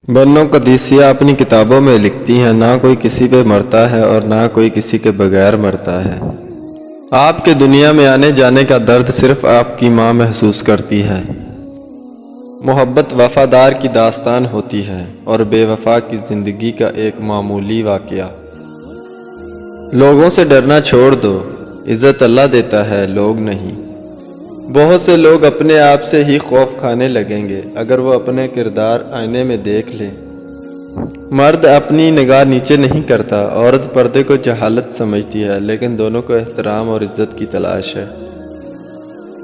بنو قدیسیہ اپنی کتابوں میں لکھتی ہیں، نہ کوئی کسی پہ مرتا ہے اور نہ کوئی کسی کے بغیر مرتا ہے۔ آپ کے دنیا میں آنے جانے کا درد صرف آپ کی ماں محسوس کرتی ہے۔ محبت وفادار کی داستان ہوتی ہے اور بے وفا کی زندگی کا ایک معمولی واقعہ۔ لوگوں سے ڈرنا چھوڑ دو، عزت اللہ دیتا ہے، لوگ نہیں۔ بہت سے لوگ اپنے آپ سے ہی خوف کھانے لگیں گے اگر وہ اپنے کردار آئینے میں دیکھ لیں۔ مرد اپنی نگاہ نیچے نہیں کرتا، عورت پردے کو جہالت سمجھتی ہے، لیکن دونوں کو احترام اور عزت کی تلاش ہے۔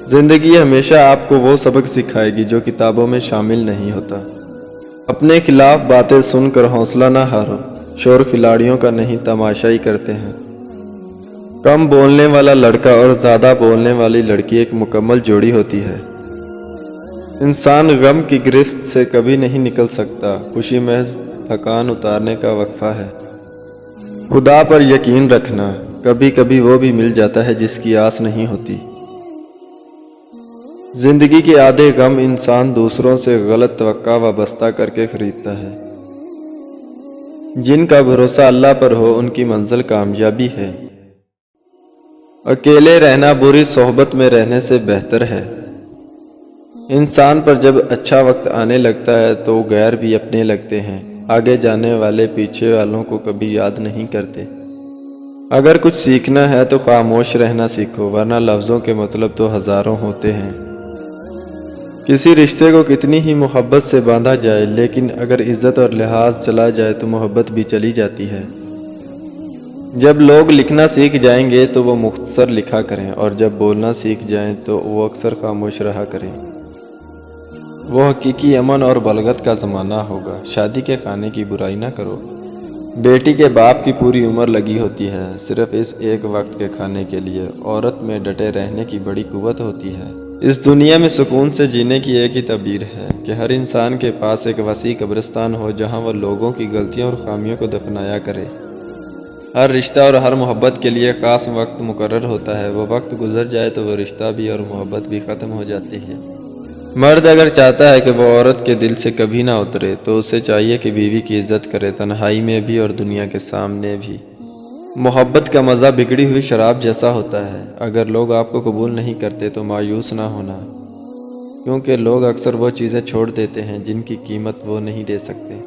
زندگی ہمیشہ آپ کو وہ سبق سکھائے گی جو کتابوں میں شامل نہیں ہوتا۔ اپنے خلاف باتیں سن کر حوصلہ نہ ہارو، شور کھلاڑیوں کا نہیں تماشائی کرتے ہیں۔ کم بولنے والا لڑکا اور زیادہ بولنے والی لڑکی ایک مکمل جوڑی ہوتی ہے۔ انسان غم کی گرفت سے کبھی نہیں نکل سکتا، خوشی محض تھکان اتارنے کا وقفہ ہے۔ خدا پر یقین رکھنا، کبھی کبھی وہ بھی مل جاتا ہے جس کی آس نہیں ہوتی۔ زندگی کے آدھے غم انسان دوسروں سے غلط توقع وابستہ کر کے خریدتا ہے۔ جن کا بھروسہ اللہ پر ہو ان کی منزل کامیابی ہے۔ اکیلے رہنا بری صحبت میں رہنے سے بہتر ہے۔ انسان پر جب اچھا وقت آنے لگتا ہے تو غیر بھی اپنے لگتے ہیں۔ آگے جانے والے پیچھے والوں کو کبھی یاد نہیں کرتے۔ اگر کچھ سیکھنا ہے تو خاموش رہنا سیکھو، ورنہ لفظوں کے مطلب تو ہزاروں ہوتے ہیں۔ کسی رشتے کو کتنی ہی محبت سے باندھا جائے، لیکن اگر عزت اور لحاظ چلا جائے تو محبت بھی چلی جاتی ہے۔ جب لوگ لکھنا سیکھ جائیں گے تو وہ مختصر لکھا کریں، اور جب بولنا سیکھ جائیں تو وہ اکثر خاموش رہا کریں۔ وہ حقیقی امن اور بلغت کا زمانہ ہوگا۔ شادی کے کھانے کی برائی نہ کرو۔ بیٹی کے باپ کی پوری عمر لگی ہوتی ہے صرف اس ایک وقت کے کھانے کے لیے۔ عورت میں ڈٹے رہنے کی بڑی قوت ہوتی ہے۔ اس دنیا میں سکون سے جینے کی ایک ہی تعبیر ہے کہ ہر انسان کے پاس ایک وسیع قبرستان ہو جہاں وہ لوگوں کی غلطیوں اور خامیوں کو دفنایا کرے۔ ہر رشتہ اور ہر محبت کے لیے خاص وقت مقرر ہوتا ہے۔ وہ وقت گزر جائے تو وہ رشتہ بھی اور محبت بھی ختم ہو جاتی ہے۔ مرد اگر چاہتا ہے کہ وہ عورت کے دل سے کبھی نہ اترے تو اسے چاہیے کہ بیوی کی عزت کرے، تنہائی میں بھی اور دنیا کے سامنے بھی۔ محبت کا مزہ بگڑی ہوئی شراب جیسا ہوتا ہے۔ اگر لوگ آپ کو قبول نہیں کرتے تو مایوس نہ ہونا، کیونکہ لوگ اکثر وہ چیزیں چھوڑ دیتے ہیں جن کی قیمت وہ نہیں دے سکتے۔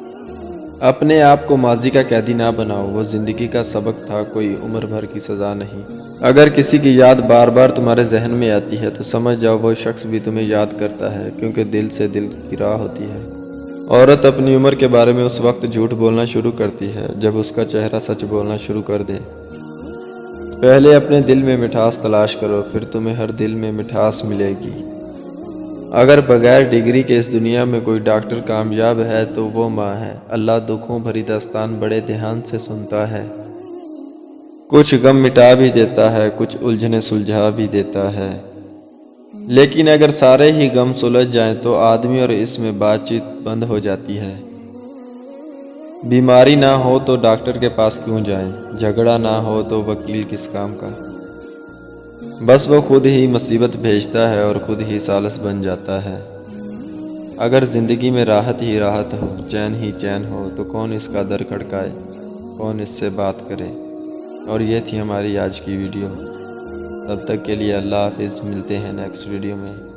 اپنے آپ کو ماضی کا قیدی نہ بناؤ، وہ زندگی کا سبق تھا، کوئی عمر بھر کی سزا نہیں۔ اگر کسی کی یاد بار بار تمہارے ذہن میں آتی ہے تو سمجھ جاؤ وہ شخص بھی تمہیں یاد کرتا ہے، کیونکہ دل سے دل کی راہ ہوتی ہے۔ عورت اپنی عمر کے بارے میں اس وقت جھوٹ بولنا شروع کرتی ہے جب اس کا چہرہ سچ بولنا شروع کر دے۔ پہلے اپنے دل میں مٹھاس تلاش کرو، پھر تمہیں ہر دل میں مٹھاس ملے گی۔ اگر بغیر ڈگری کے اس دنیا میں کوئی ڈاکٹر کامیاب ہے تو وہ ماں ہے۔ اللہ دکھوں بھری داستان بڑے دھیان سے سنتا ہے۔ کچھ غم مٹا بھی دیتا ہے، کچھ الجھنیں سلجھا بھی دیتا ہے، لیکن اگر سارے ہی غم سلجھ جائیں تو آدمی اور اس میں بات چیت بند ہو جاتی ہے۔ بیماری نہ ہو تو ڈاکٹر کے پاس کیوں جائیں، جھگڑا نہ ہو تو وکیل کس کام کا۔ بس وہ خود ہی مصیبت بھیجتا ہے اور خود ہی ثالث بن جاتا ہے۔ اگر زندگی میں راحت ہی راحت ہو، چین ہی چین ہو تو کون اس کا در کھٹکائے، کون اس سے بات کرے۔ اور یہ تھی ہماری آج کی ویڈیو۔ تب تک کے لیے اللہ حافظ، ملتے ہیں نیکسٹ ویڈیو میں۔